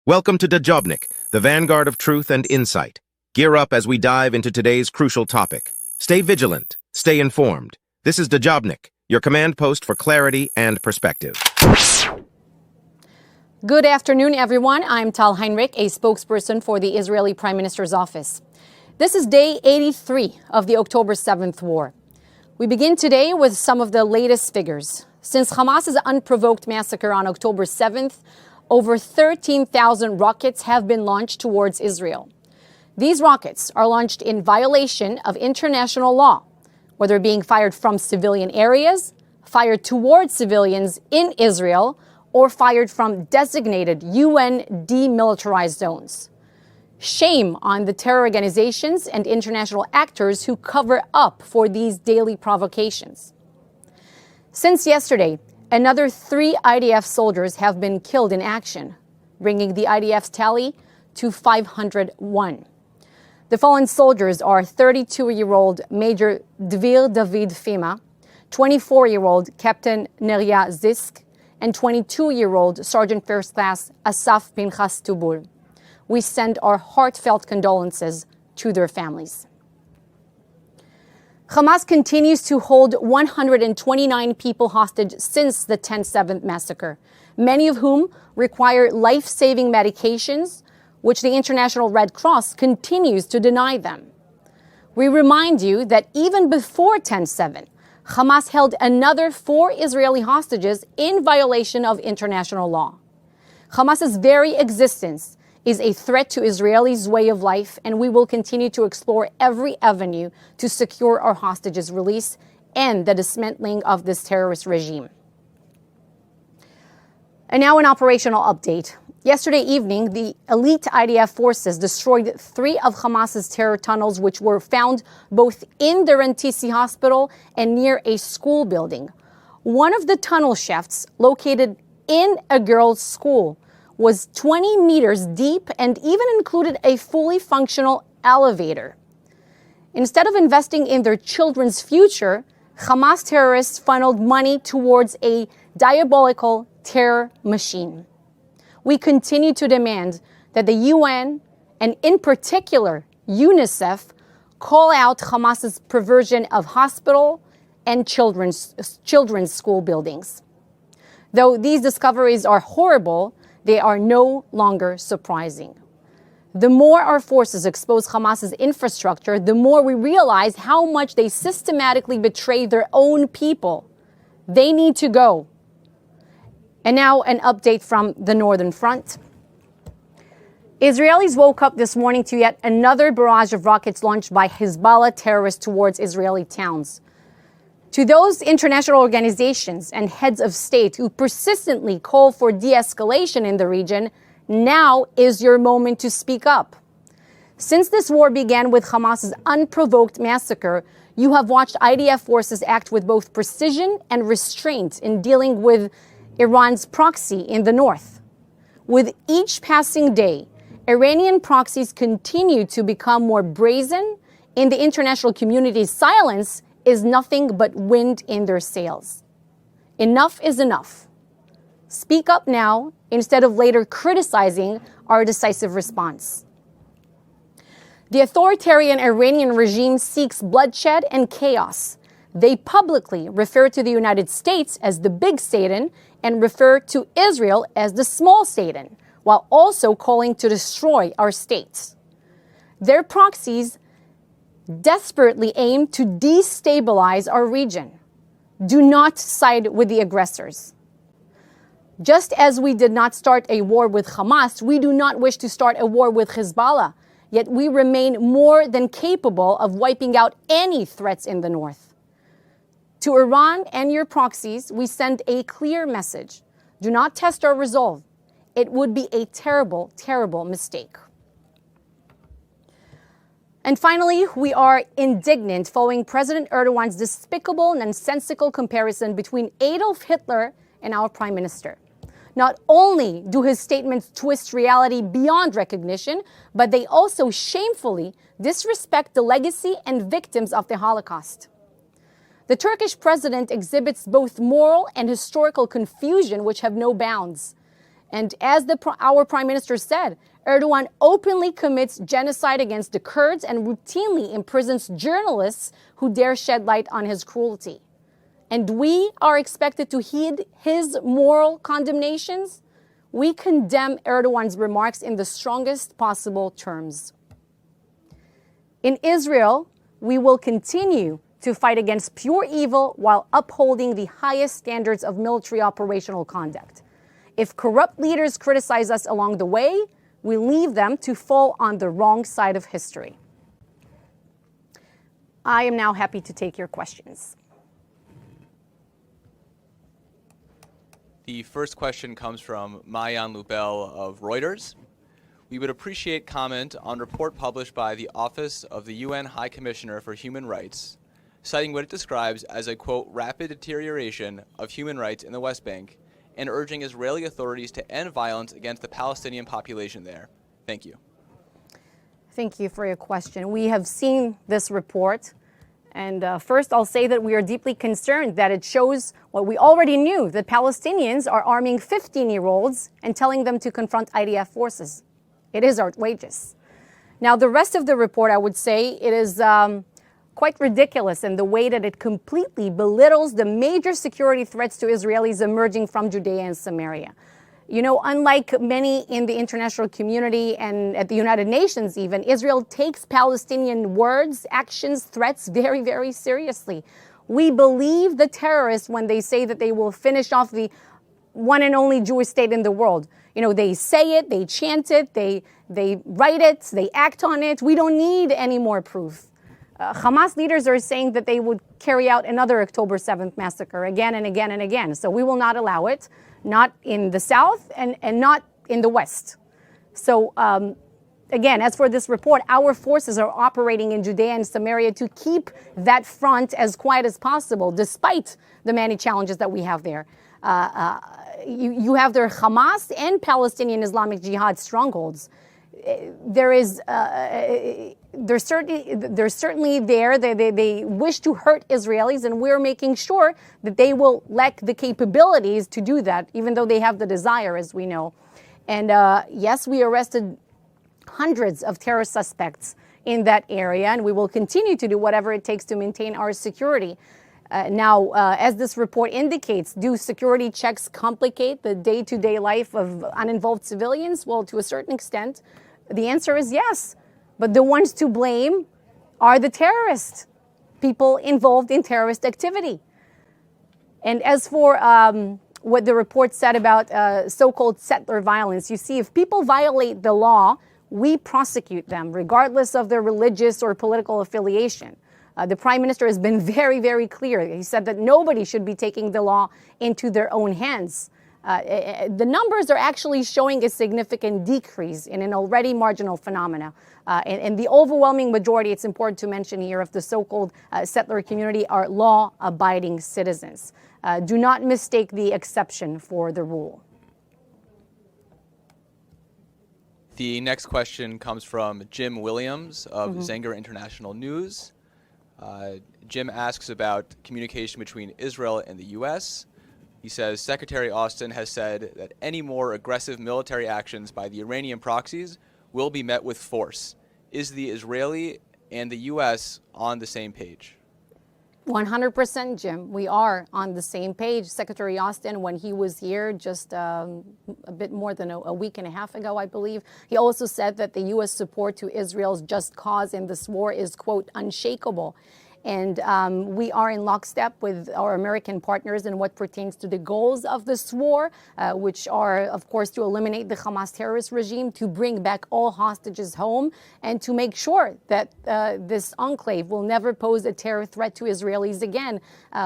Welcome to Dajobnik, the vanguard of truth and insight. Gear up as we dive into today's crucial topic. Stay vigilant, stay informed. This is Dajobnik, your command post for clarity and perspective. Good afternoon, everyone. I'm Tal Heinrich, a spokesperson for the Israeli Prime Minister's office. This is day 83 of the October 7th war. We begin today with some of the latest figures. Since Hamas's unprovoked massacre on October 7th, over 13,000 rockets have been launched towards Israel. These rockets are launched in violation of international law, whether being fired from civilian areas, fired towards civilians in Israel, or fired from designated UN demilitarized zones. Shame on the terror organizations and international actors who cover up for these daily provocations. Since yesterday, another 3 IDF soldiers have been killed in action, bringing the IDF's tally to 501. The fallen soldiers are 32-year-old Major Dvir David Fima, 24-year-old Captain Neria Zisk, and 22-year-old Sergeant First Class Asaf Pinchas Tubul. We send our heartfelt condolences to their families. Hamas continues to hold 129 people hostage since the 10/7 massacre, many of whom require life-saving medications, which the International Red Cross continues to deny them. We remind you that even before 10/7, Hamas held another 4 Israeli hostages in violation of international law. Hamas's very existence is a threat to Israelis' way of life, and we will continue to explore every avenue to secure our hostages' release and the dismantling of this terrorist regime. And now an operational update. Yesterday evening, the elite IDF forces destroyed 3 of Hamas's terror tunnels, which were found both in the Rantisi hospital and near a school building. One of the tunnel shafts, located in a girls' school, was 20 meters deep and even included a fully functional elevator. Instead of investing in their children's future, Hamas terrorists funneled money towards a diabolical terror machine. We continue to demand that the UN, and in particular UNICEF, call out Hamas's perversion of hospital and children's school buildings. Though these discoveries are horrible, they are no longer surprising. The more our forces expose Hamas's infrastructure, the more we realize how much they systematically betray their own people. They need to go. And now an update from the Northern Front. Israelis woke up this morning to yet another barrage of rockets launched by Hezbollah terrorists towards Israeli towns. To those international organizations and heads of state who persistently call for de-escalation in the region, now is your moment to speak up. Since this war began with Hamas's unprovoked massacre, you have watched IDF forces act with both precision and restraint in dealing with Iran's proxy in the north. With each passing day, Iranian proxies continue to become more brazen, and the international community's silence is nothing but wind in their sails. Enough is enough. Speak up now instead of later criticizing our decisive response. The authoritarian Iranian regime seeks bloodshed and chaos. They publicly refer to the United States as the big Satan and refer to Israel as the small Satan, while also calling to destroy our states. Their proxies desperately aim to destabilize our region. Do not side with the aggressors. Just as we did not start a war with Hamas, we do not wish to start a war with Hezbollah, yet we remain more than capable of wiping out any threats in the north. To Iran and your proxies, we send a clear message. Do not test our resolve. It would be a terrible, terrible mistake. And finally, we are indignant following President Erdogan's despicable, nonsensical comparison between Adolf Hitler and our Prime Minister. Not only do his statements twist reality beyond recognition, but they also shamefully disrespect the legacy and victims of the Holocaust. The Turkish president exhibits both moral and historical confusion which have no bounds. And as our prime minister said, Erdogan openly commits genocide against the Kurds and routinely imprisons journalists who dare shed light on his cruelty. And we are expected to heed his moral condemnations. We condemn Erdogan's remarks in the strongest possible terms. In Israel, we will continue to fight against pure evil while upholding the highest standards of military operational conduct. If corrupt leaders criticize us along the way, we leave them to fall on the wrong side of history. I am now happy to take your questions. The first question comes from Mayan Lubel of Reuters. We would appreciate comment on report published by the Office of the UN High Commissioner for Human Rights, citing what it describes as a, quote, rapid deterioration of human rights in the West Bank, and urging Israeli authorities to end violence against the Palestinian population there. Thank you. Thank you for your question. We have seen this report. And first, I'll say that we are deeply concerned that it shows what we already knew, that Palestinians are arming 15-year-olds and telling them to confront IDF forces. It is outrageous. Now, the rest of the report, I would say, it is quite ridiculous in the way that it completely belittles the major security threats to Israelis emerging from Judea and Samaria. You know, unlike many in the international community and at the United Nations even, Israel takes Palestinian words, actions, threats very, very seriously. We believe the terrorists when they say that they will finish off the one and only Jewish state in the world. You know, they say it, they chant it, they write it, they act on it. We don't need any more proof. Hamas leaders are saying that they would carry out another October 7th massacre again and again and again. So we will not allow it. Not in the south and not in the west. So again, as for this report, our forces are operating in Judea and Samaria to keep that front as quiet as possible, despite the many challenges that we have there. You have their Hamas and Palestinian Islamic Jihad strongholds. They're certainly there. They wish to hurt Israelis, and we're making sure that they will lack the capabilities to do that, even though they have the desire, as we know. And yes, we arrested hundreds of terror suspects in that area, and we will continue to do whatever it takes to maintain our security. Now, as this report indicates, do security checks complicate the day-to-day life of uninvolved civilians? Well, to a certain extent, the answer is yes. But the ones to blame are the terrorists, people involved in terrorist activity. And as for what the report said about so-called settler violence, you see, if people violate the law, we prosecute them, regardless of their religious or political affiliation. The Prime Minister has been very, very clear. He said that nobody should be taking the law into their own hands. The numbers are actually showing a significant decrease in an already marginal phenomena. And the overwhelming majority, it's important to mention here, of the so-called settler community are law-abiding citizens. Do not mistake the exception for the rule. The next question comes from Jim Williams of Zenger International News. Jim asks about communication between Israel and the U.S. He says, Secretary Austin has said that any more aggressive military actions by the Iranian proxies will be met with force. Is the Israeli and the U.S. on the same page? 100%, Jim. We are on the same page. Secretary Austin, when he was here just a bit more than a week and a half ago, I believe, he also said that the U.S. support to Israel's just cause in this war is, quote, unshakable. And we are in lockstep with our American partners in what pertains to the goals of this war, which are, of course, to eliminate the Hamas terrorist regime, to bring back all hostages home, and to make sure that this enclave will never pose a terror threat to Israelis again.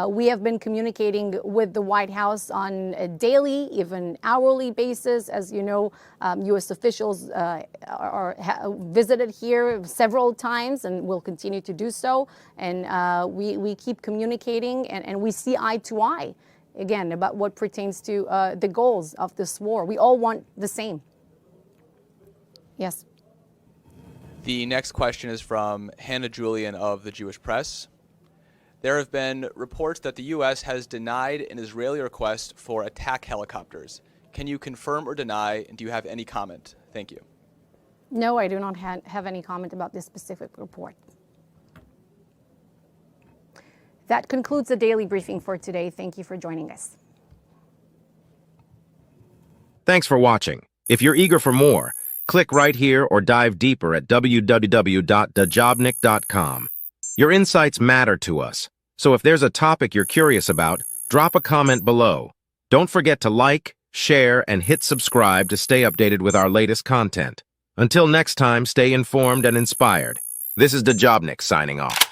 We have been communicating with the White House on a daily, even hourly basis. As you know, U.S. officials are visited here several times and will continue to do so. And we keep communicating, and we see eye to eye, again, about what pertains to the goals of this war. We all want the same. Yes. The next question is from Hannah Julian of the Jewish Press. There have been reports that the U.S. has denied an Israeli request for attack helicopters. Can you confirm or deny, and do you have any comment? Thank you. No, I do not have any comment about this specific report. That concludes the daily briefing for today. Thank you for joining us. Thanks for watching. If you're eager for more, click right here or dive deeper at www.dejobnik.com. Your insights matter to us, so if there's a topic you're curious about, drop a comment below. Don't forget to like, share, and hit subscribe to stay updated with our latest content. Until next time, stay informed and inspired. This is Dejobnik signing off.